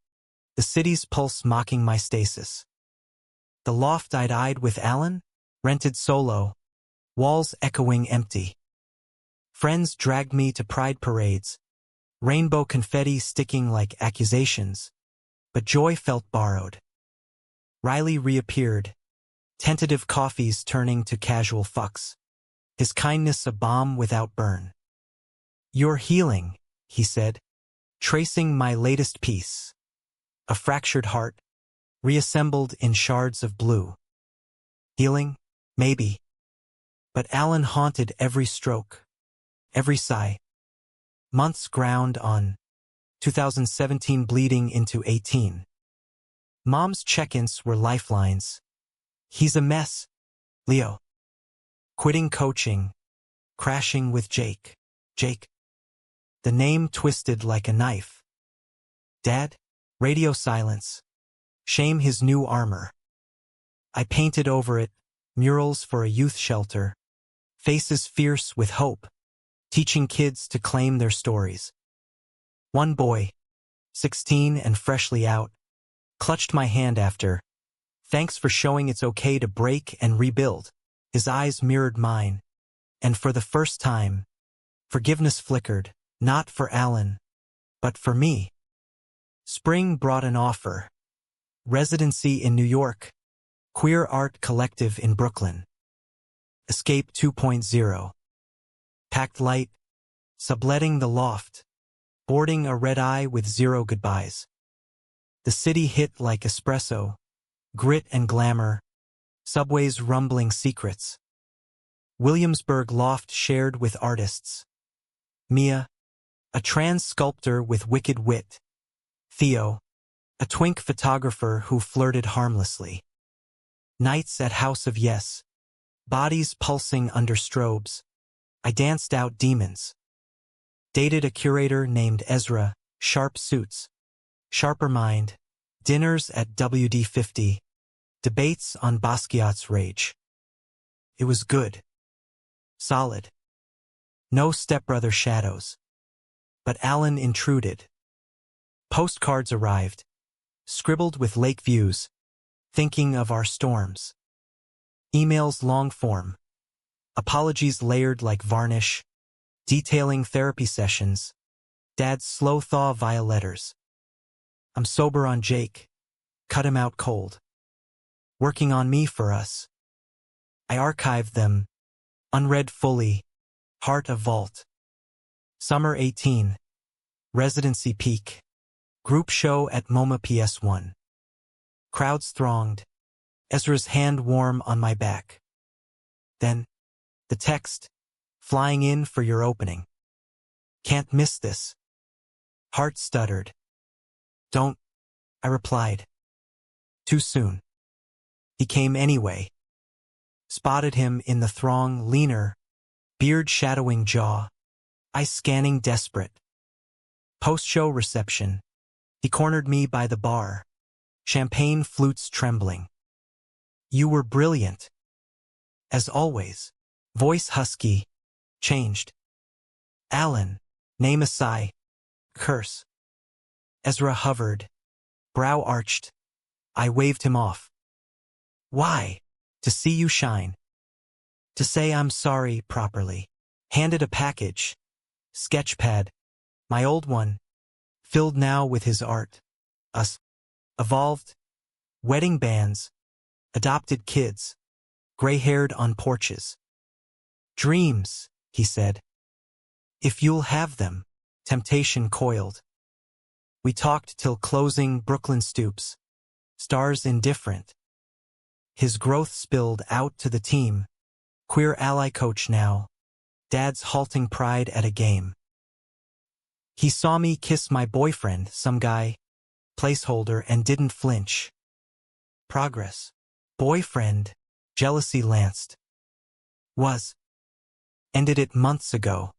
The city's pulse mocking my stasis. The loft I'd eyed with Alan? Rented solo. Walls echoing empty. Friends dragged me to pride parades. Rainbow confetti sticking like accusations. But joy felt borrowed. Riley reappeared. Tentative coffees turning to casual fucks. His kindness a bomb without burn. You're healing, he said. Tracing my latest piece. A fractured heart. Reassembled in shards of blue. Healing? Maybe. But Alan haunted every stroke. Every sigh. Months ground on. 2017 bleeding into 18. Mom's check-ins were lifelines. He's a mess. Leo. Quitting coaching. Crashing with Jake. Jake. The name twisted like a knife. Dad? Radio silence. Shame his new armor. I painted over it, murals for a youth shelter. Faces fierce with hope. Teaching kids to claim their stories. One boy, 16 and freshly out, clutched my hand after. Thanks for showing it's okay to break and rebuild. His eyes mirrored mine. And for the first time, forgiveness flickered, not for Alan, but for me. Spring brought an offer. Residency in New York. Queer Art Collective in Brooklyn. Escape 2.0. Packed light. Subletting the loft. Boarding a red eye with zero goodbyes. The city hit like espresso. Grit and glamour. Subway's rumbling secrets. Williamsburg loft shared with artists. Mia. A trans sculptor with wicked wit. Theo. A twink photographer who flirted harmlessly. Nights at House of Yes. Bodies pulsing under strobes. I danced out demons. Dated a curator named Ezra. Sharp suits. Sharper mind. Dinners at WD-50. Debates on Basquiat's rage. It was good. Solid. No stepbrother shadows. But Alan intruded. Postcards arrived. Scribbled with lake views. Thinking of our storms. Emails long form. Apologies layered like varnish. detailing therapy sessions, Dad's slow thaw via letters. I'm sober on Jake. Cut him out cold. Working on me for us. I archived them, unread fully, heart of vault. Summer 18. Residency peak. Group show at MoMA PS1. Crowds thronged. Ezra's hand warm on my back. Then, the text, flying in for your opening. Can't miss this. Heart stuttered. Don't, I replied. Too soon. He came anyway. Spotted him in the throng, leaner, beard shadowing jaw, eyes scanning desperate. Post-show reception. He cornered me by the bar, champagne flutes trembling. You were brilliant. As always. Voice husky. Changed. Alan. Name a sigh. Curse. Ezra hovered. Brow arched. I waved him off. Why? To see you shine. To say I'm sorry properly. Handed a package. Sketchpad. My old one. Filled now with his art. Us. Evolved. Wedding bands. Adopted kids. Gray-haired on porches. Dreams, he said. If you'll have them. Temptation coiled. We talked till closing Brooklyn stoops. Stars indifferent. His growth spilled out to the team. Queer ally coach now. Dad's halting pride at a game. He saw me kiss my boyfriend, some guy. Placeholder, and didn't flinch. Progress. Boyfriend. Jealousy lanced. Was. Ended it months ago.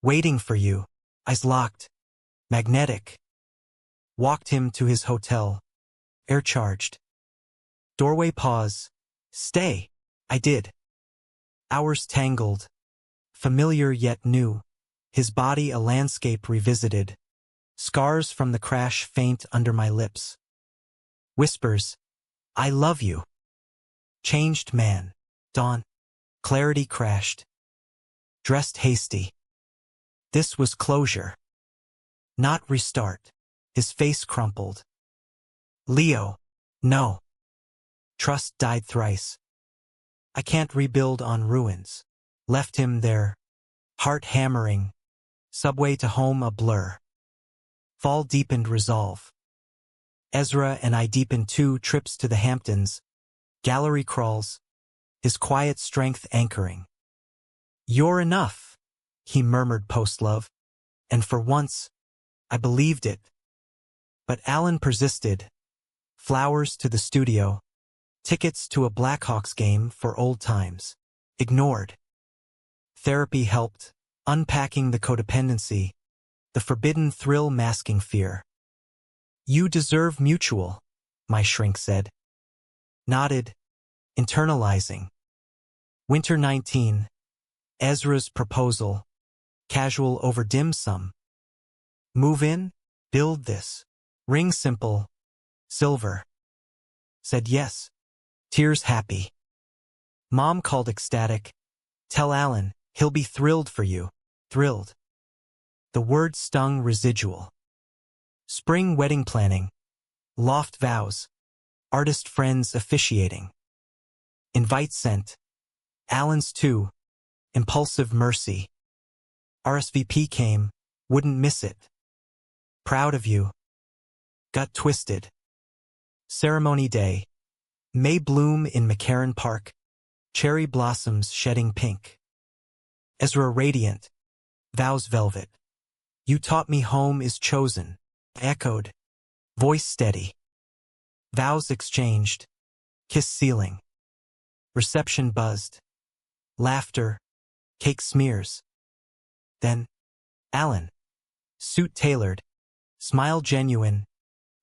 Waiting for you. Eyes locked. Magnetic. Walked him to his hotel. Air charged. Doorway pause. Stay. I did. Hours tangled. Familiar yet new. His body a landscape revisited. Scars from the crash faint under my lips. Whispers. I love you. Changed man. Dawn. Clarity crashed. Dressed hasty. This was closure. Not restart. His face crumpled. Leo. No. Trust died thrice. I can't rebuild on ruins. Left him there. Heart hammering. Subway to home a blur. Fall deepened resolve. Ezra and I deepened 2 trips to the Hamptons. Gallery crawls. His quiet strength anchoring. You're enough, he murmured post-love. And for once, I believed it. But Alan persisted. Flowers to the studio. Tickets to a Blackhawks game for old times. Ignored. Therapy helped, unpacking the codependency, the forbidden thrill masking fear. You deserve mutual, my shrink said. Nodded, internalizing. Winter 19. Ezra's proposal. Casual over dim sum. Move in, build this. Ring simple. Silver. Said yes. Tears happy. Mom called ecstatic. Tell Alan, he'll be thrilled for you. Thrilled. The word stung residual. Spring wedding planning. Loft vows. Artist friends officiating. Invite sent. Alan's too. Impulsive mercy. RSVP came. Wouldn't miss it. Proud of you. Gut twisted. Ceremony day. May bloom in McCarran Park. Cherry blossoms shedding pink. Ezra radiant. Vows velvet. You taught me home is chosen. Echoed. Voice steady. Vows exchanged. Kiss ceiling. Reception buzzed. Laughter. Cake smears. Then, Alan. Suit tailored. Smile genuine.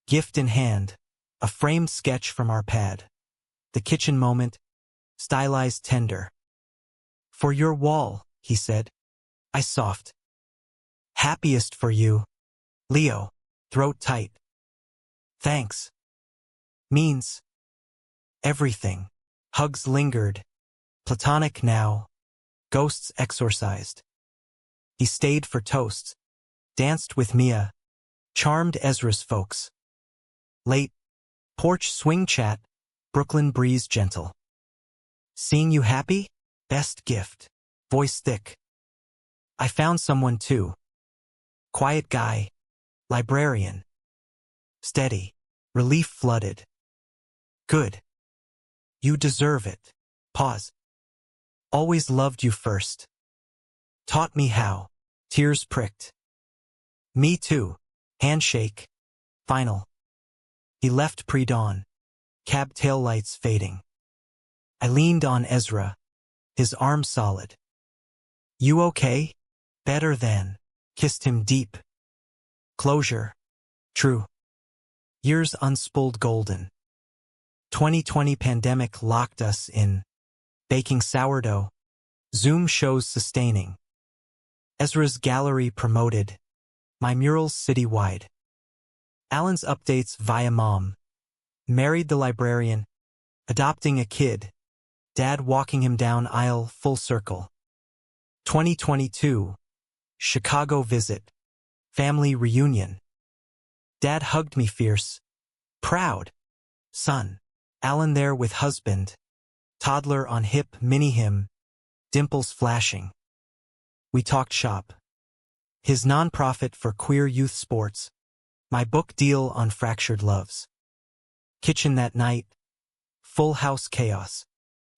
Gift in hand. A framed sketch from our pad. The kitchen moment. Stylized tender. For your wall, he said. I soft. Happiest for you. Leo. Throat tight. Thanks. Means. Everything. Hugs lingered. Platonic now. Ghosts exorcised. He stayed for toasts, danced with Mia, charmed Ezra's folks. Late, porch swing chat, Brooklyn breeze gentle. Seeing you happy? Best gift. Voice thick. I found someone too. Quiet guy. Librarian. Steady. Relief flooded. Good. You deserve it. Pause. Always loved you first. Taught me how. Tears pricked. Me too. Handshake. Final. He left pre-dawn. Cab taillights fading. I leaned on Ezra. His arm solid. You okay? Better than. Kissed him deep. Closure. True. Years unspooled golden. 2020 pandemic locked us in. Baking sourdough. Zoom shows sustaining. Ezra's gallery promoted. My murals citywide. Alan's updates via mom. Married the librarian. Adopting a kid. Dad walking him down aisle full circle. 2022. Chicago visit. Family reunion. Dad hugged me fierce. Proud. Son. Alan there with husband. Toddler on hip mini him. Dimples flashing. We talked shop. His nonprofit for queer youth sports. My book deal on fractured loves. Kitchen that night. Full house chaos.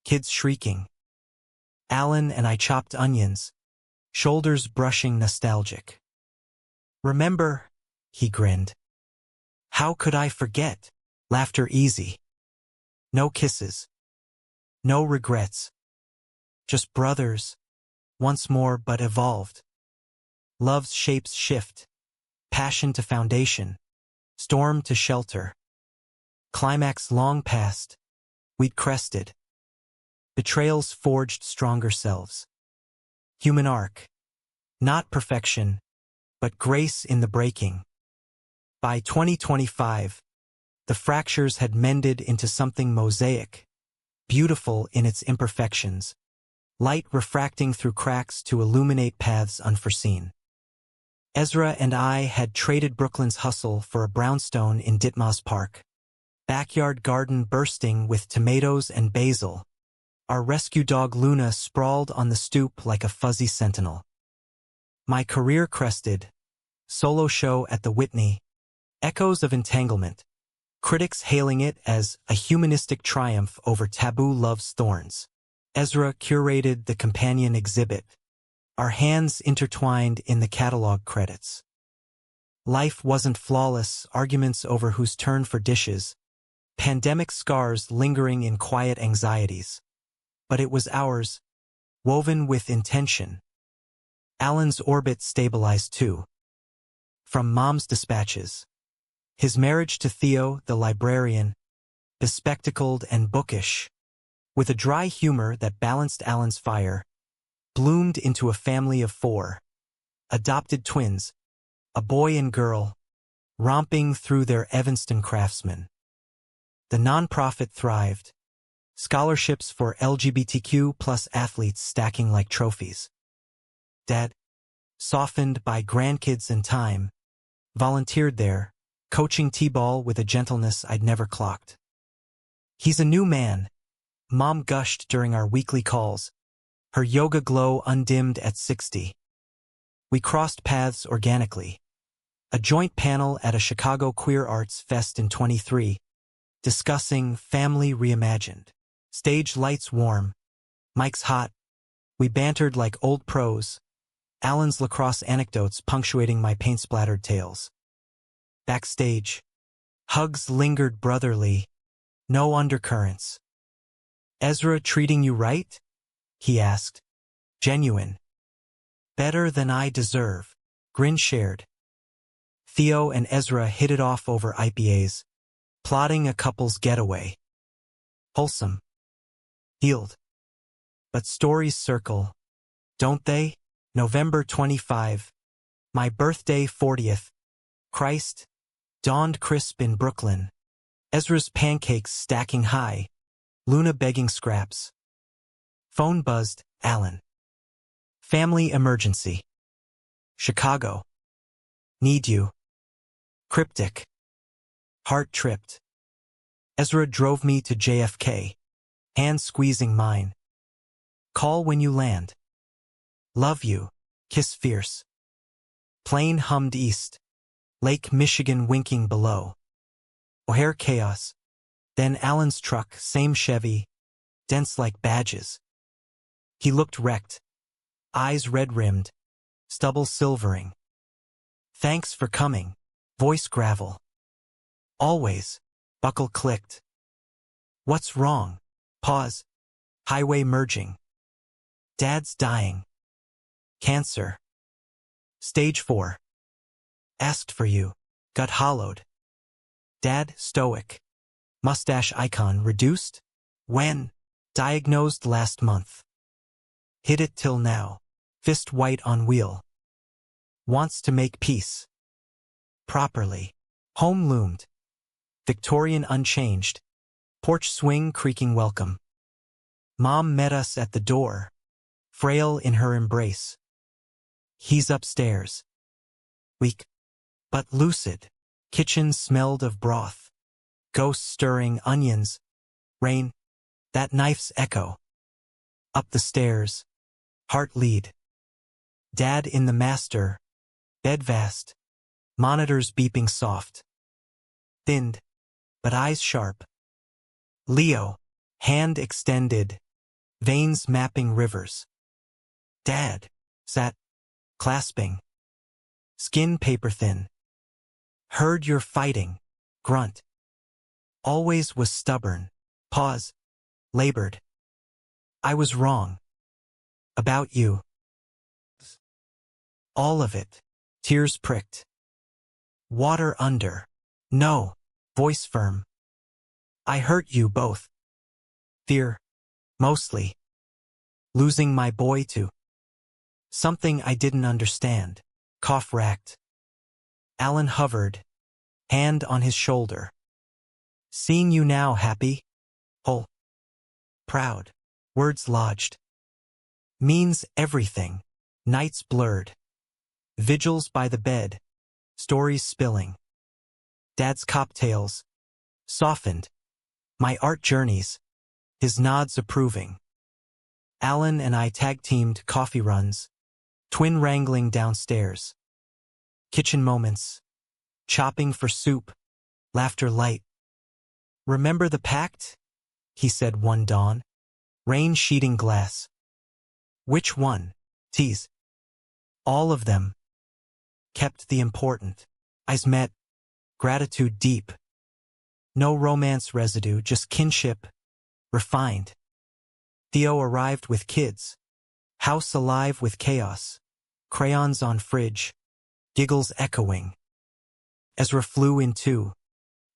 Kids shrieking. Alan and I chopped onions. Shoulders brushing nostalgic. Remember? He grinned. How could I forget? Laughter easy. No kisses. No regrets. Just brothers. Once more but evolved. Love's shapes shift. Passion to foundation. Storm to shelter. Climax long past. We'd crested. Betrayals forged stronger selves. Human arc. Not perfection, but grace in the breaking. By 2025, the fractures had mended into something mosaic, beautiful in its imperfections, light refracting through cracks to illuminate paths unforeseen. Ezra and I had traded Brooklyn's hustle for a brownstone in Ditmas Park. Backyard garden bursting with tomatoes and basil. Our rescue dog Luna sprawled on the stoop like a fuzzy sentinel. My career crested. Solo show at the Whitney. Echoes of entanglement. Critics hailing it as a humanistic triumph over taboo love's thorns. Ezra curated the companion exhibit. Our hands intertwined in the catalog credits. Life wasn't flawless, arguments over whose turn for dishes. Pandemic scars lingering in quiet anxieties. But it was ours, woven with intention. Alan's orbit stabilized too. From mom's dispatches. His marriage to Theo, the librarian, bespectacled and bookish, with a dry humor that balanced Alan's fire, bloomed into a family of 4. Adopted twins, a boy and girl, romping through their Evanston craftsmen. The nonprofit thrived. Scholarships for LGBTQ plus athletes stacking like trophies. Dad, softened by grandkids and time, volunteered there, coaching t-ball with a gentleness I'd never clocked. He's a new man. Mom gushed during our weekly calls, her yoga glow undimmed at 60. We crossed paths organically. A joint panel at a Chicago Queer Arts Fest in 23, discussing family reimagined. Stage lights warm, mics hot. We bantered like old pros. Alan's lacrosse anecdotes punctuating my paint-splattered tales. Backstage, hugs lingered brotherly, no undercurrents. Ezra treating you right? He asked. Genuine. Better than I deserve. Grin shared. Theo and Ezra hit it off over IPAs, plotting a couple's getaway. Wholesome. Healed. But stories circle, don't they? November 25. My birthday 40th. Christ. Dawned crisp in Brooklyn. Ezra's pancakes stacking high. Luna begging scraps. Phone buzzed. Alan. Family emergency. Chicago. Need you. Cryptic. Heart tripped. Ezra drove me to JFK, hand squeezing mine. Call when you land. Love you. Kiss fierce. Plane hummed east. Lake Michigan winking below. O'Hare chaos. Then Alan's truck, same Chevy, dense like badges. He looked wrecked. Eyes red-rimmed. Stubble silvering. Thanks for coming. Voice gravel. Always. Buckle clicked. What's wrong? Pause. Highway merging. Dad's dying. Cancer. Stage 4. Asked for you. Gut hollowed. Dad stoic. Mustache icon reduced? When? Diagnosed last month. Hid it till now. Fist white on wheel. Wants to make peace. Properly. Home loomed. Victorian unchanged. Porch swing creaking welcome. Mom met us at the door. Frail in her embrace. He's upstairs. Weak. But lucid. Kitchen smelled of broth. Ghosts stirring onions. Rain. That knife's echo. Up the stairs. Heart lead. Dad in the master. Bed vast. Monitors beeping soft. Thinned. But eyes sharp. Leo. Hand extended. Veins mapping rivers. Dad. Sat. Clasping. Skin paper thin. Heard you're fighting. Grunt. Always was stubborn. Pause. Labored. I was wrong. About you. All of it. Tears pricked. Water under. No. Voice firm. I hurt you both. Fear. Mostly. Losing my boy to. Something I didn't understand. Cough racked. Alan hovered. Hand on his shoulder. Seeing you now happy? Whole. Proud. Words lodged. Means everything. Nights blurred. Vigils by the bed. Stories spilling. Dad's cocktails. Softened. My art journeys. His nods approving. Alan and I tag-teamed coffee runs. Twin wrangling downstairs. Kitchen moments. Chopping for soup. Laughter light. Remember the pact? He said one dawn. Rain sheeting glass. Which one? Tease. All of them. Kept the important. Eyes met. Gratitude deep. No romance residue, just kinship. Refined. Theo arrived with kids. House alive with chaos. Crayons on fridge. Giggles echoing. Ezra flew in too.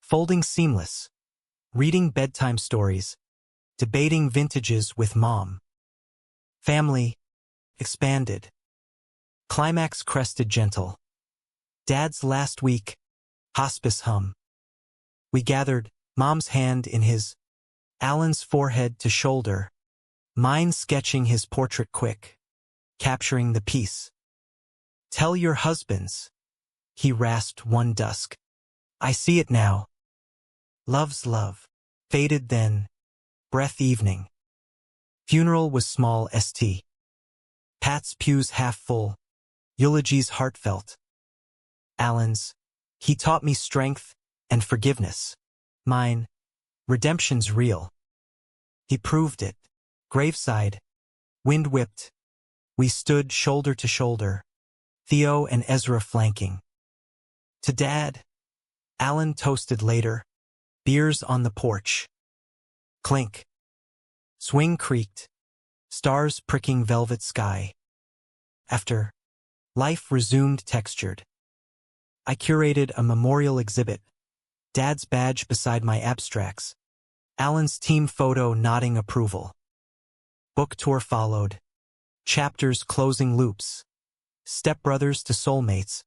Folding seamless. Reading bedtime stories. Debating vintages with mom. Family. Expanded. Climax crested gentle. Dad's last week. Hospice hum. We gathered, mom's hand in his. Alan's forehead to shoulder. Mine sketching his portrait quick. Capturing the peace. Tell your husbands. He rasped one dusk. I see it now. Love's love. Faded then. Breath evening. Funeral was small st. Pat's pews half full. Eulogies heartfelt. Alan's. He taught me strength and forgiveness. Mine. Redemption's real. He proved it. Graveside. Wind whipped. We stood shoulder to shoulder. Theo and Ezra flanking. To Dad. Alan toasted later. Beers on the porch. Clink. Swing creaked. Stars pricking velvet sky. After. Life resumed textured. I curated a memorial exhibit. Dad's badge beside my abstracts. Alan's team photo nodding approval. Book tour followed. Chapters closing loops. Stepbrothers to soulmates.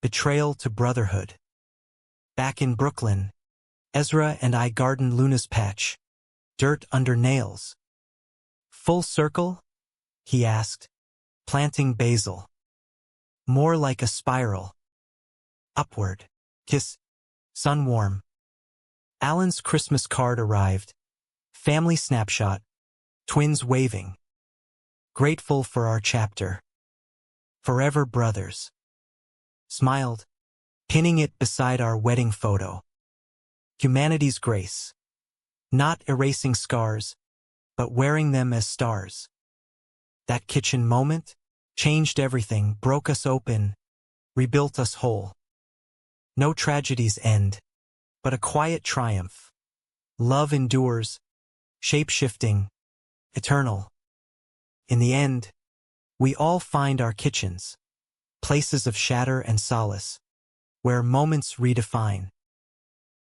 Betrayal to brotherhood. Back in Brooklyn. Ezra and I garden Luna's patch. Dirt under nails. Full circle? He asked. Planting basil. more like a spiral. Upward. Kiss. Sun warm. Alan's Christmas card arrived. Family snapshot. Twins waving. Grateful for our chapter. Forever brothers. Smiled, pinning it beside our wedding photo. Humanity's grace. Not erasing scars, but wearing them as stars. That kitchen moment changed everything, broke us open, rebuilt us whole. No tragedies end, but a quiet triumph. Love endures, shape-shifting, eternal. In the end, we all find our kitchens, places of shatter and solace, where moments redefine.